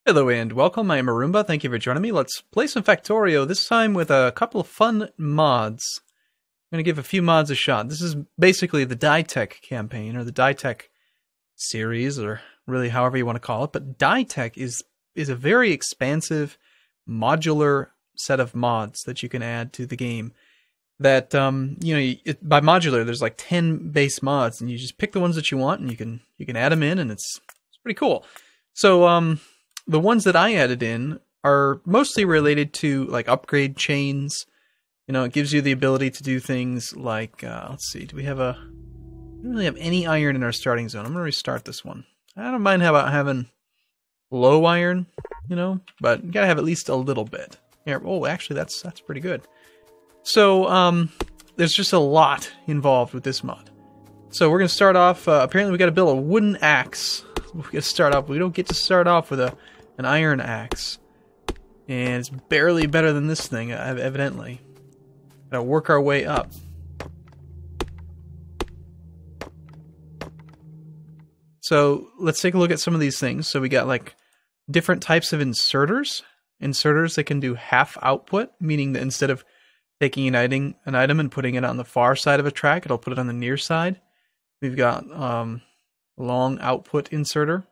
Hello and welcome, I am Arumba, thank you for joining me. Let's play some Factorio, this time with a couple of fun mods. I'm going to give a few mods a shot. This is basically the Dytech campaign, or the Dytech series, or really however you want to call it. But Dytech is a very expansive, modular set of mods that you can add to the game. That, by modular, there's like 10 base mods, and you just pick the ones that you want, and you can add them in, and it's pretty cool. So, the ones that I added in are mostly related to like upgrade chains. You know, it gives you the ability to do things like, let's see, we don't really have any iron in our starting zone. I'm going to restart this one. I don't mind having low iron, but you got to have at least a little bit. Here, oh, actually, that's pretty good. So, there's just a lot involved with this mod. So we're going to start off, apparently we got to build a wooden axe. We got to start off, we don't get to start off with an iron axe. And it's barely better than this thing, evidently. Got to work our way up. So let's take a look at some of these things. So we got like different types of inserters. Inserters that can do half output, meaning that instead of taking an item and putting it on the far side of a track, it'll put it on the near side. We've got long output inserter.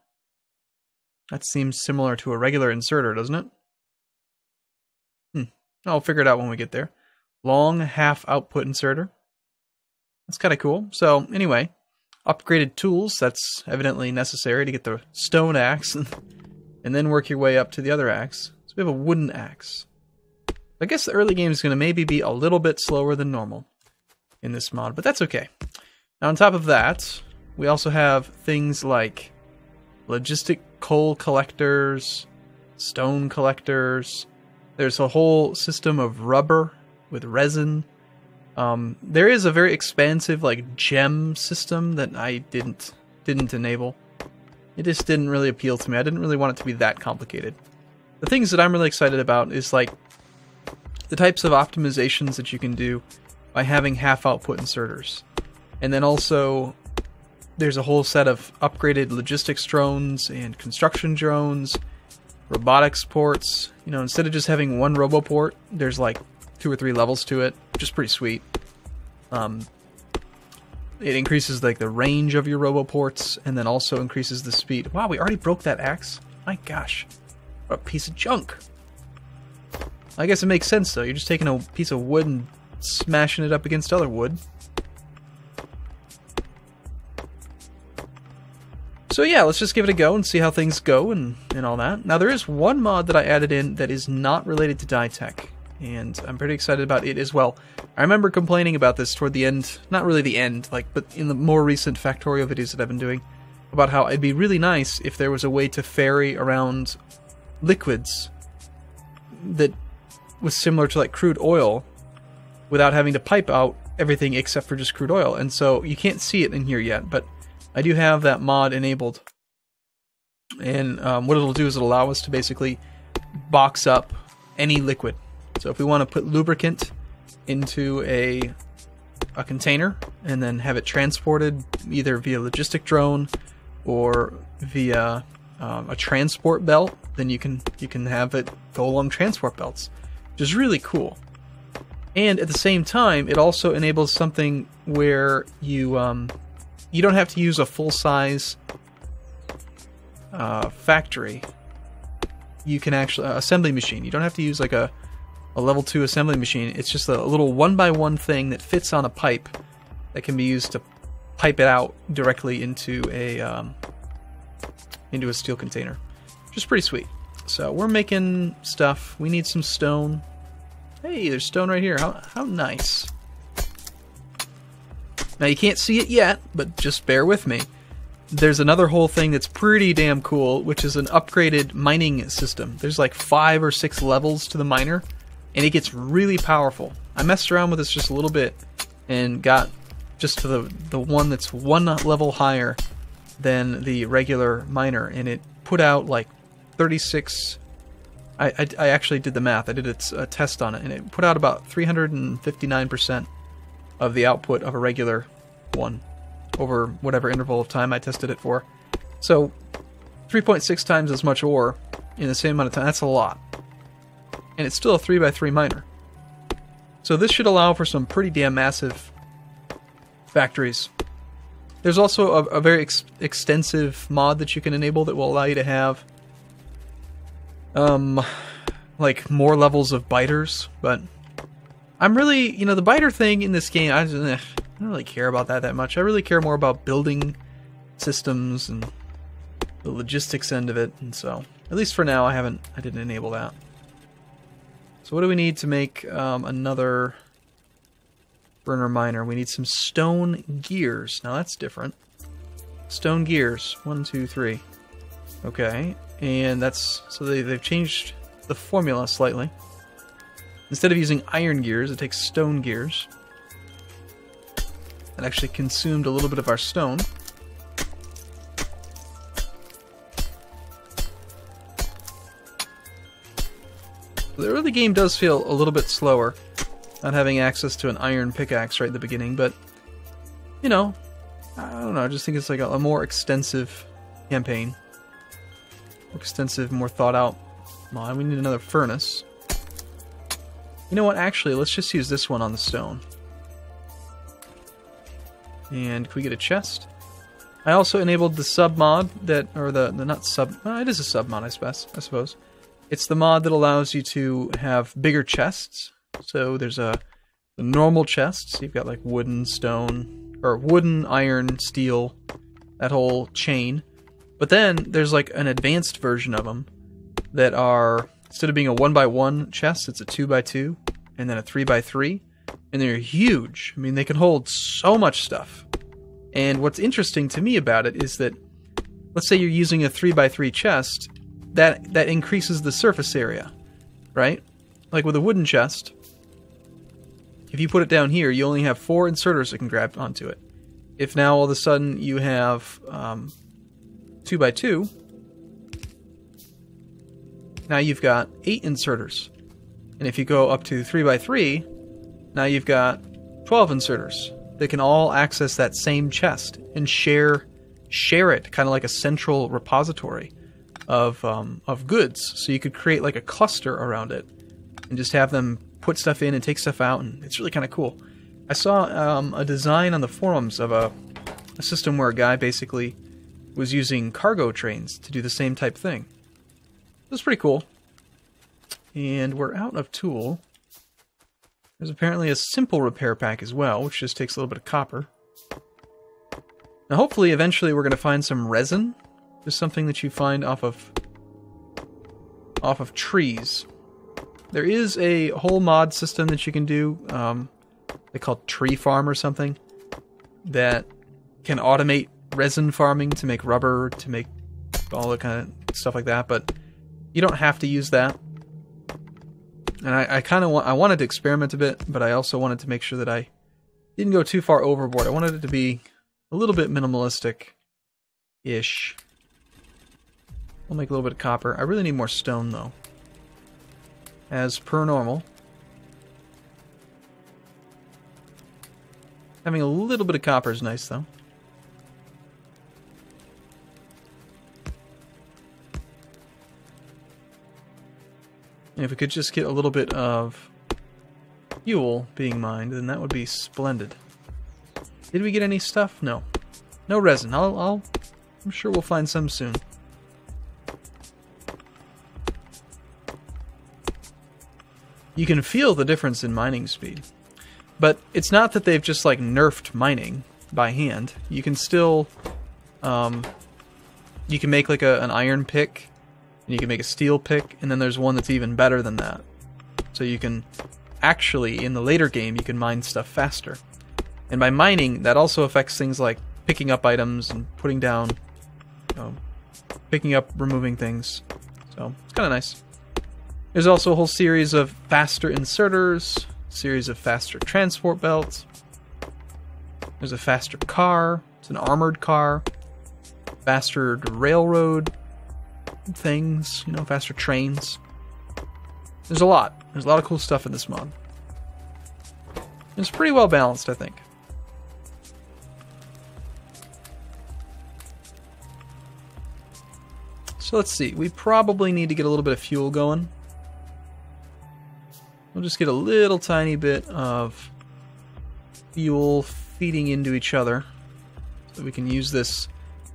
That seems similar to a regular inserter, doesn't it? I'll figure it out when we get there. Long half output inserter. That's kind of cool. So anyway, upgraded tools. That's evidently necessary to get the stone axe and then work your way up to the other axe. So we have a wooden axe. I guess the early game is going to maybe be a little bit slower than normal in this mod, but that's okay. Now on top of that, we also have things like logistic coal collectors, stone collectors. There's a whole system of rubber with resin. There is a very expansive like gem system that I didn't enable. It just didn't really appeal to me. I didn't really want it to be that complicated. The things that I'm really excited about is like the types of optimizations that you can do by having half output inserters. And then also there's a whole set of upgraded logistics drones and construction drones, robotics ports. Instead of just having one roboport, there's like 2 or 3 levels to it, which is pretty sweet. It increases like the range of your roboports and then also increases the speed. Wow, we already broke that axe. My gosh, what a piece of junk. I guess it makes sense though. You're just taking a piece of wood and smashing it up against other wood. So yeah, let's just give it a go and see how things go and all that. Now there is one mod that I added in that is not related to Dytech, and I'm pretty excited about it as well. I remember complaining about this toward the end, not really the end, but in the more recent Factorio videos that I've been doing, about how it'd be really nice if there was a way to ferry around liquids that was similar to like crude oil without having to pipe out everything except for just crude oil. And so you can't see it in here yet, but I do have that mod enabled, and what it'll do is it'll allow us to basically box up any liquid. So if we want to put lubricant into a container and then have it transported either via logistic drone or via a transport belt, then you can have it go along transport belts, which is really cool. And at the same time, it also enables something where you don't have to use a full-size factory. You can actually assembly machine. You don't have to use like a level 2 assembly machine. It's just a little 1x1 thing that fits on a pipe that can be used to pipe it out directly into a steel container, which is pretty sweet. So we're making stuff. We need some stone. Hey, there's stone right here. How nice. Now you can't see it yet, but just bear with me. There's another whole thing that's pretty damn cool, which is an upgraded mining system. There's like 5 or 6 levels to the miner, and it gets really powerful. I messed around with this just a little bit and got just to the one that's 1 level higher than the regular miner, and it put out like 36... I actually did the math. I did a test on it, and it put out about 359% of the output of a regular one over whatever interval of time I tested it for. So 3.6 times as much ore in the same amount of time. That's a lot. And it's still a 3x3 miner. So this should allow for some pretty damn massive factories. There's also a very extensive mod that you can enable that will allow you to have like more levels of biters, but I'm really, you know, the biter thing in this game, I don't really care about that much. I really care more about building systems and the logistics end of it, and so at least for now I didn't enable that. So what do we need to make another burner miner? We need some stone gears. Now that's different. Stone gears. 1, 2, 3. Okay, and that's so they've changed the formula slightly. Instead of using iron gears, it takes stone gears. That actually consumed a little bit of our stone. The early game does feel a little bit slower, not having access to an iron pickaxe right at the beginning, but, you know, I don't know, I just think it's like a more extensive campaign. More extensive, more thought out mod. We need another furnace. You know what, actually, let's just use this one on the stone. And can we get a chest? I also enabled the sub mod that, or the not sub, well, it is a sub mod, I suppose. It's the mod that allows you to have bigger chests. So there's the normal chests. So you've got like wooden, stone, or wooden, iron, steel, that whole chain. But then there's like an advanced version of them that are, instead of being a 1x1 chest, it's a 2x2, and then a 3x3. And they're huge. I mean, they can hold so much stuff. And what's interesting to me about it is that, let's say you're using a 3x3 chest, that increases the surface area, right? Like with a wooden chest, if you put it down here, you only have 4 inserters that can grab onto it. If now all of a sudden you have 2x2, now you've got 8 inserters. And if you go up to 3x3, now you've got 12 inserters. They can all access that same chest and share it, kind of like a central repository of goods. So you could create like a cluster around it and just have them put stuff in and take stuff out, and it's really kind of cool. I saw a design on the forums of a system where a guy basically was using cargo trains to do the same type thing. It was pretty cool. And we're out of tool. There's apparently a simple repair pack as well, which just takes a little bit of copper. Now hopefully eventually we're going to find some resin. Just something that you find off of trees. There is a whole mod system that you can do, they call it Tree Farm or something, that can automate resin farming to make rubber, to make all that kind of stuff like that, but you don't have to use that. And I wanted to experiment a bit, but I also wanted to make sure that I didn't go too far overboard. I wanted it to be a little bit minimalistic-ish. I'll make a little bit of copper. I really need more stone, though. As per normal. Having a little bit of copper is nice, though. And if we could just get a little bit of fuel being mined, then that would be splendid. Did we get any stuff? No. No resin. I'm sure we'll find some soon. You can feel the difference in mining speed. But it's not that they've just like nerfed mining by hand. You can still you can make like an iron pick, and you can make a steel pick, and then there's one that's even better than that. So you can actually, in the later game, you can mine stuff faster. And by mining, that also affects things like picking up items and putting down, picking up, removing things. So it's kind of nice. There's also a whole series of faster inserters, series of faster transport belts. There's a faster car. It's an armored car. Faster railroad things, faster trains. There's a lot. There's a lot of cool stuff in this mod. It's pretty well balanced, I think. So let's see. We probably need to get a little bit of fuel going. We'll just get a little tiny bit of fuel feeding into each other so we can use this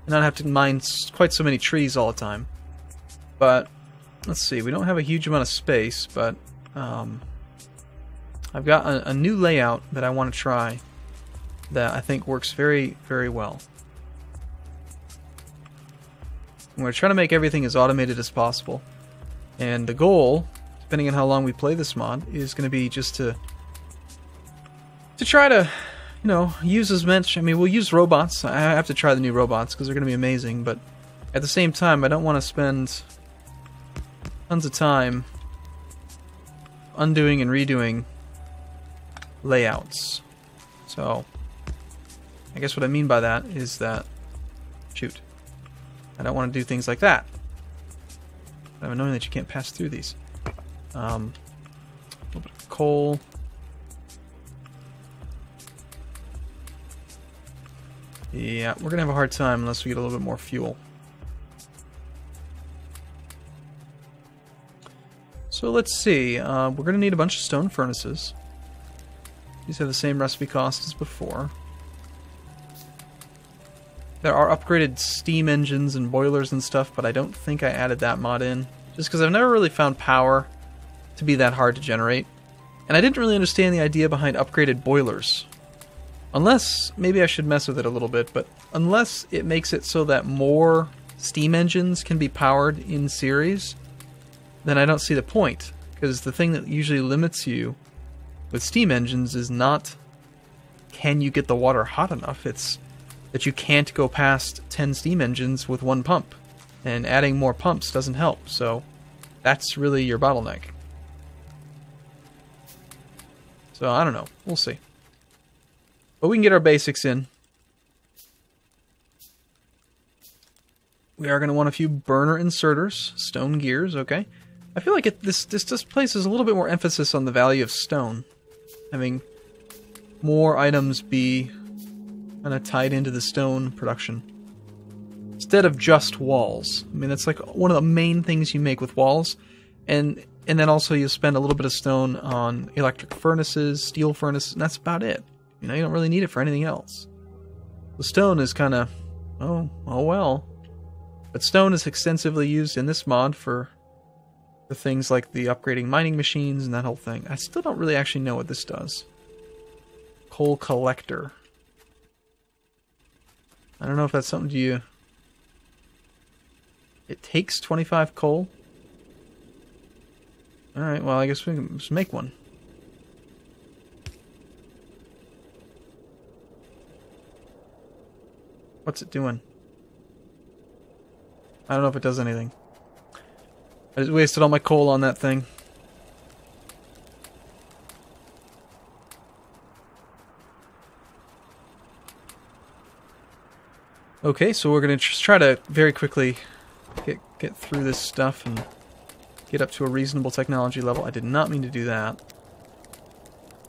and not have to mine quite so many trees all the time. But let's see. We don't have a huge amount of space, but I've got a new layout that I want to try that I think works very, very well. I'm going to try to make everything as automated as possible. And the goal, depending on how long we play this mod, is going to be just to try to, you know, use as much. I mean, we'll use robots. I have to try the new robots because they're going to be amazing. But at the same time, I don't want to spend tons of time undoing and redoing layouts. So I guess what I mean by that is that, shoot, I don't want to do things like that. I'm annoying that you can't pass through these. A little bit of coal. Yeah, we're gonna have a hard time unless we get a little bit more fuel. So let's see. We're gonna need a bunch of stone furnaces. These have the same recipe cost as before. There are upgraded steam engines and boilers and stuff, but I don't think I added that mod in. Just because I've never really found power to be that hard to generate. And I didn't really understand the idea behind upgraded boilers. Unless, maybe I should mess with it a little bit, but unless it makes it so that more steam engines can be powered in series, then I don't see the point. Because the thing that usually limits you with steam engines is not can you get the water hot enough, it's that you can't go past 10 steam engines with one pump. And adding more pumps doesn't help, so that's really your bottleneck. So I don't know, we'll see. But we can get our basics in. We are going to want a few burner inserters, stone gears, okay. I feel like this just places a little bit more emphasis on the value of stone. Having more items be kind of tied into the stone production. Instead of just walls. I mean, that's like one of the main things you make with walls. And then also you spend a little bit of stone on electric furnaces, steel furnaces, and that's about it. You know, you don't really need it for anything else. The stone is kind of, oh well. But stone is extensively used in this mod for things like the upgrading mining machines and that whole thing. I still don't really actually know what this does. Coal collector. I don't know if that's something you... It takes 25 coal? Alright, well I guess we can just make one. What's it doing? I don't know if it does anything. I just wasted all my coal on that thing. Okay, so we're going to just try to very quickly get through this stuff and get up to a reasonable technology level. I did not mean to do that.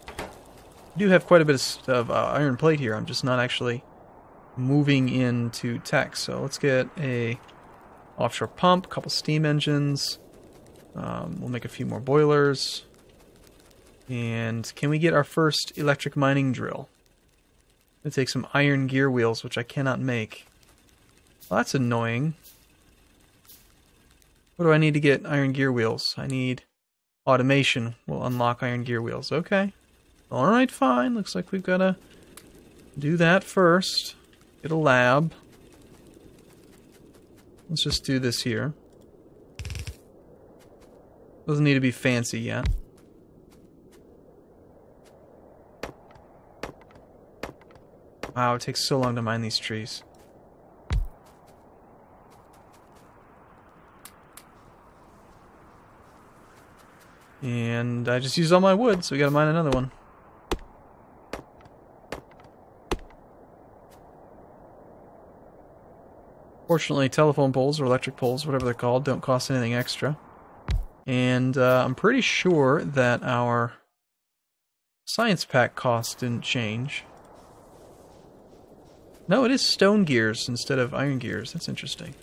I do have quite a bit of iron plate here. I'm just not actually moving into tech. So let's get a offshore pump, a couple steam engines. We'll make a few more boilers. And can we get our first electric mining drill? It'll take some iron gear wheels, which I cannot make. Well, that's annoying. What do I need to get iron gear wheels? I need automation. Will unlock iron gear wheels. Okay. Alright, fine. Looks like we've got to do that first. Get a lab. Let's just do this here. Doesn't need to be fancy yet. Wow, it takes so long to mine these trees. And I just used all my wood, so we gotta mine another one. Fortunately, telephone poles or electric poles, whatever they're called, don't cost anything extra. And I'm pretty sure that our science pack cost didn't change. No, it is stone gears instead of iron gears. That's interesting.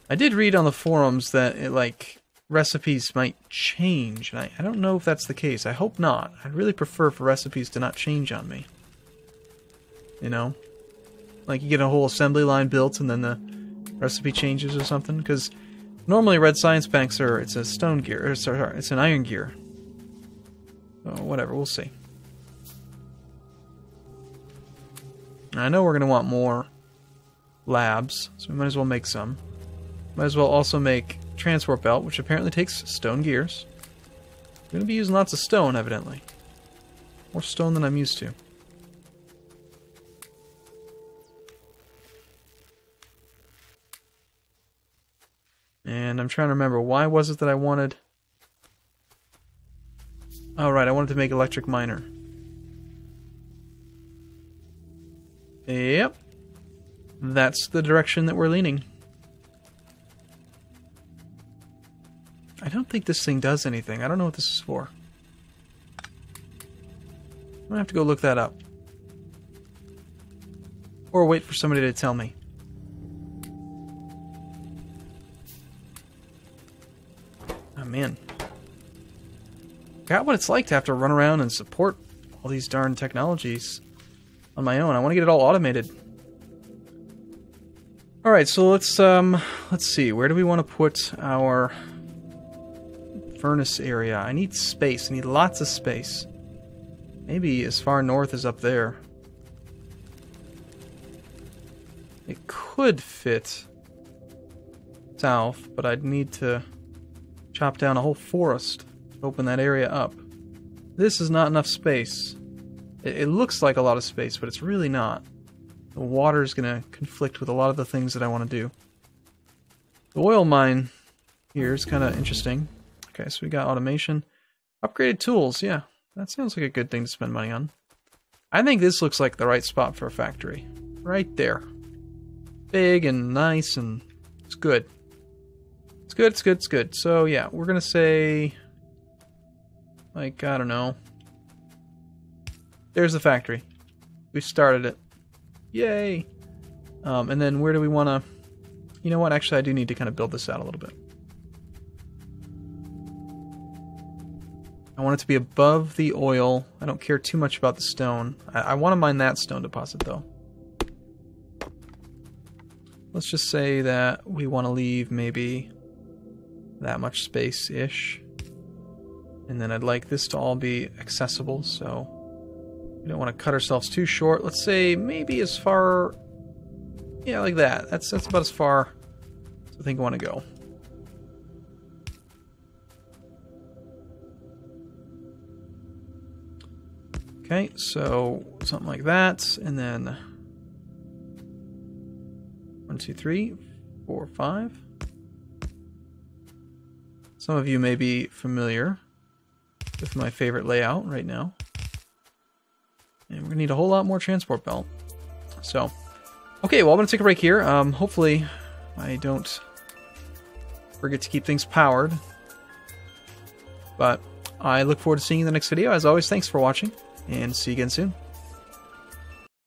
I did read on the forums that recipes might change, and I don't know if that's the case. I hope not. I'd really prefer for recipes to not change on me. You know? Like you get a whole assembly line built and then the recipe changes or something, because normally red science banks it's a stone gear, or sorry, it's an iron gear. So whatever, we'll see. I know we're going to want more labs, so we might as well make some. Might as well also make transport belt, which apparently takes stone gears. I'm going to be using lots of stone, evidently. More stone than I'm used to. And I'm trying to remember, why was it that I wanted... Oh, right, I wanted to make electric miner. Yep. That's the direction that we're leaning. I don't think this thing does anything. I don't know what this is for. I'm gonna have to go look that up. Or wait for somebody to tell me. Oh man. Got what it's like to have to run around and support all these darn technologies on my own. I want to get it all automated. Alright, so let's see. Where do we want to put our furnace area? I need space. I need lots of space. Maybe as far north as up there. It could fit south, but I'd need to chop down a whole forest to open that area up. This is not enough space. It looks like a lot of space, but it's really not. The water is going to conflict with a lot of the things that I want to do. The oil mine here is kind of interesting. Okay, so we got automation. Upgraded tools, yeah. That sounds like a good thing to spend money on. I think this looks like the right spot for a factory. Right there. Big and nice, and it's good. It's good, it's good, it's good. So yeah, we're going to say... like, I don't know. There's the factory. We started it. Yay! And then where do we want to... You know what? Actually, I do need to kind of build this out a little bit. I want it to be above the oil. I don't care too much about the stone. I want to mine that stone deposit, though. Let's just say that we want to leave maybe that much space-ish. And then I'd like this to all be accessible, so we don't want to cut ourselves too short. Let's say maybe as far... yeah, like that. That's about as far as I think I want to go. Okay, so something like that, and then 1, 2, 3, 4, 5. Some of you may be familiar with my favorite layout right now. And we're gonna need a whole lot more transport belt. So, okay, well I'm gonna take a break here. Hopefully I don't forget to keep things powered. But I look forward to seeing you in the next video. As always, thanks for watching, and see you again soon.